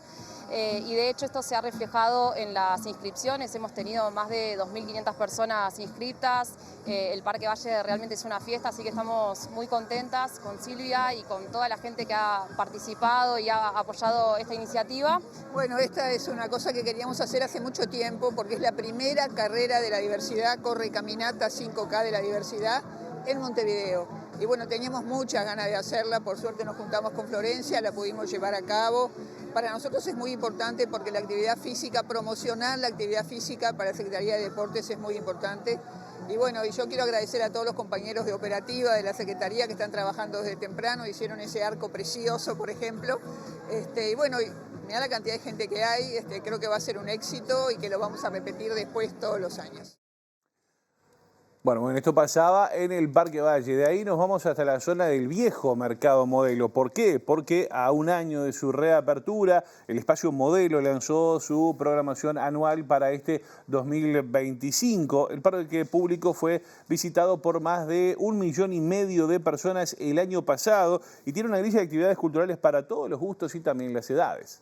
y de hecho esto se ha reflejado en las inscripciones. Hemos tenido más de 2.500 personas inscritas. El Parque Valle realmente es una fiesta, así que estamos muy contentas con Silvia y con toda la gente que ha participado y ha apoyado esta iniciativa. Bueno, esta es una cosa que queríamos hacer hace mucho tiempo porque es la primera carrera de la diversidad, corre y caminata 5K de la diversidad en Montevideo. Y bueno, teníamos muchas ganas de hacerla, por suerte nos juntamos con Florencia, la pudimos llevar a cabo. Para nosotros es muy importante porque la actividad física, promocionar la actividad física para la Secretaría de Deportes es muy importante. Y bueno, y yo quiero agradecer a todos los compañeros de operativa de la Secretaría que están trabajando desde temprano, hicieron ese arco precioso, por ejemplo. Y bueno, mirá la cantidad de gente que hay, creo que va a ser un éxito y que lo vamos a repetir después todos los años. Bueno, esto pasaba en el Parque Valle. De ahí nos vamos hasta la zona del viejo Mercado Modelo. ¿Por qué? Porque a un año de su reapertura, el Espacio Modelo lanzó su programación anual para este 2025. El parque público fue visitado por más de 1,5 millones de personas el año pasado y tiene una grilla de actividades culturales para todos los gustos y también las edades.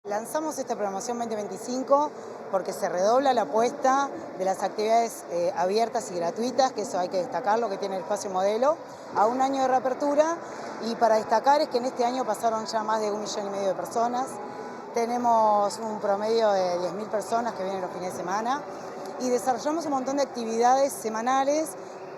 Lanzamos esta programación 2025 porque se redobla la apuesta de las actividades abiertas y gratuitas, que eso hay que destacar, lo que tiene el Espacio Modelo, a un año de reapertura. Y para destacar es que en este año pasaron ya más de 1,5 millones de personas. Tenemos un promedio de 10.000 personas que vienen los fines de semana y desarrollamos un montón de actividades semanales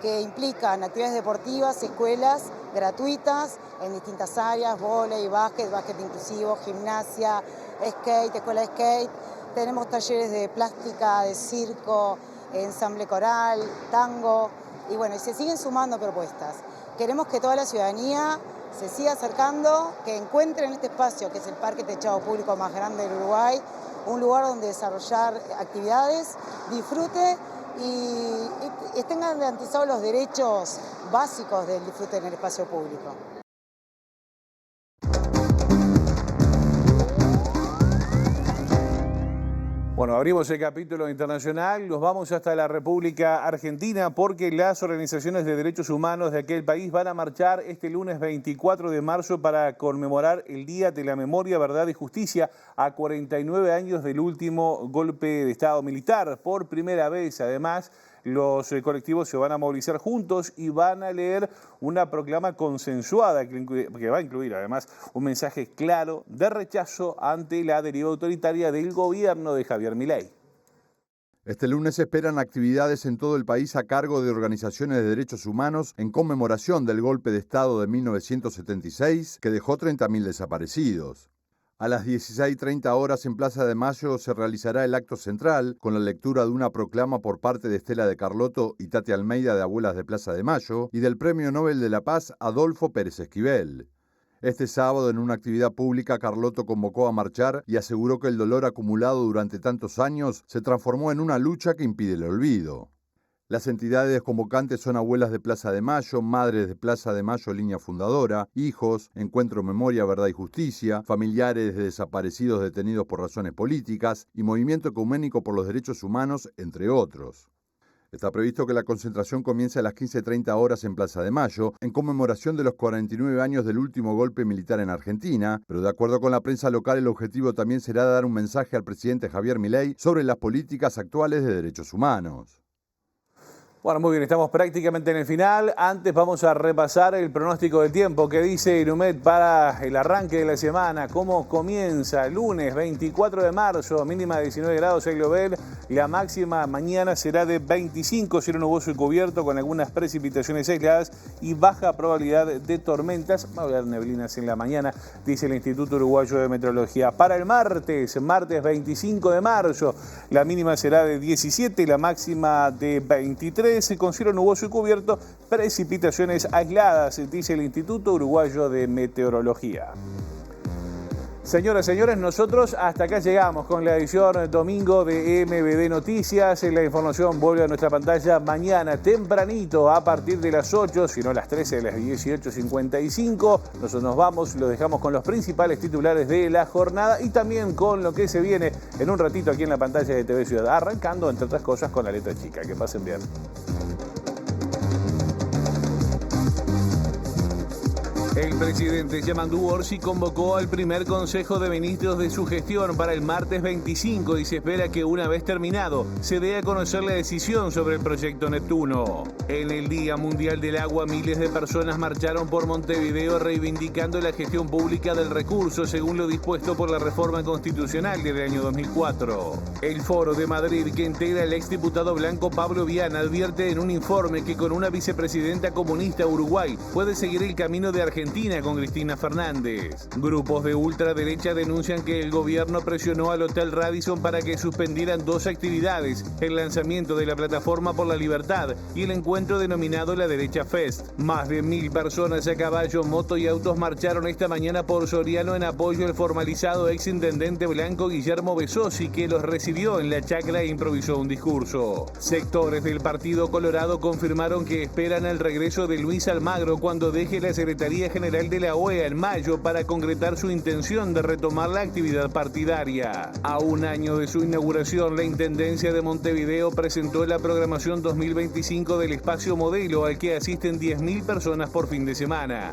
que implican actividades deportivas, escuelas gratuitas en distintas áreas, vóley, básquet inclusivo, gimnasia, skate, escuela de skate. Tenemos talleres de plástica, de circo, ensamble coral, tango y bueno, y se siguen sumando propuestas. Queremos que toda la ciudadanía se siga acercando, que encuentren este espacio que es el parque techado público más grande del Uruguay, un lugar donde desarrollar actividades, disfrute y estén garantizados los derechos básicos del disfrute en el espacio público. Bueno, abrimos el capítulo internacional, nos vamos hasta la República Argentina porque las organizaciones de derechos humanos de aquel país van a marchar este lunes 24 de marzo para conmemorar el Día de la Memoria, Verdad y Justicia a 49 años del último golpe de Estado militar. Por primera vez, además, los colectivos se van a movilizar juntos y van a leer una proclama consensuada que va a incluir además un mensaje claro de rechazo ante la deriva autoritaria del gobierno de Javier Milei. Este lunes se esperan actividades en todo el país a cargo de organizaciones de derechos humanos en conmemoración del golpe de Estado de 1976 que dejó 30.000 desaparecidos. A las 16:30 horas en Plaza de Mayo se realizará el acto central con la lectura de una proclama por parte de Estela de Carlotto y Tati Almeida de Abuelas de Plaza de Mayo y del Premio Nobel de la Paz Adolfo Pérez Esquivel. Este sábado, en una actividad pública, Carlotto convocó a marchar y aseguró que el dolor acumulado durante tantos años se transformó en una lucha que impide el olvido. Las entidades convocantes son Abuelas de Plaza de Mayo, Madres de Plaza de Mayo Línea Fundadora, Hijos, Encuentro Memoria, Verdad y Justicia, familiares de desaparecidos detenidos por razones políticas y Movimiento Ecuménico por los Derechos Humanos, entre otros. Está previsto que la concentración comience a las 15:30 horas en Plaza de Mayo, en conmemoración de los 49 años del último golpe militar en Argentina, pero de acuerdo con la prensa local, el objetivo también será dar un mensaje al presidente Javier Milei sobre las políticas actuales de derechos humanos. Bueno, muy bien, estamos prácticamente en el final. Antes vamos a repasar el pronóstico del tiempo que dice Inumet para el arranque de la semana. ¿Cómo comienza? El lunes 24 de marzo, mínima de 19 grados en Globel. La máxima mañana será de 25, cielo nuboso y cubierto con algunas precipitaciones aisladas y baja probabilidad de tormentas. Va a haber neblinas en la mañana, dice el Instituto Uruguayo de Meteorología. Para el martes 25 de marzo, la mínima será de 17 y la máxima de 23. Con cielo nuboso y cubierto, precipitaciones aisladas, dice el Instituto Uruguayo de Meteorología. Señoras, señores, nosotros hasta acá llegamos con la edición domingo de MBD Noticias. La información vuelve a nuestra pantalla mañana tempranito a partir de las 8, si no las 13, a las 18:55. Nosotros nos vamos, los dejamos con los principales titulares de la jornada y también con lo que se viene en un ratito aquí en la pantalla de TV Ciudad, arrancando entre otras cosas con la letra chica. Que pasen bien. El presidente Yamandú Orsi convocó al primer Consejo de Ministros de su gestión para el martes 25 y se espera que una vez terminado se dé a conocer la decisión sobre el proyecto Neptuno. En el Día Mundial del Agua, miles de personas marcharon por Montevideo reivindicando la gestión pública del recurso según lo dispuesto por la reforma constitucional del año 2004. El Foro de Madrid, que integra el exdiputado blanco Pablo Viana, advierte en un informe que con una vicepresidenta comunista Uruguay puede seguir el camino de Argentina con Cristina Fernández. Grupos de ultraderecha denuncian que el gobierno presionó al Hotel Radisson para que suspendieran dos actividades, el lanzamiento de la Plataforma por la Libertad y el encuentro denominado La Derecha Fest. Más de 1000 personas a caballo, moto y autos marcharon esta mañana por Soriano en apoyo al formalizado exintendente blanco Guillermo Besosi, que los recibió en la chacra e improvisó un discurso. Sectores del Partido Colorado confirmaron que esperan el regreso de Luis Almagro cuando deje la Secretaría General de la OEA en mayo para concretar su intención de retomar la actividad partidaria. A un año de su inauguración, la Intendencia de Montevideo presentó la programación 2025 del Espacio Modelo, al que asisten 10.000 personas por fin de semana.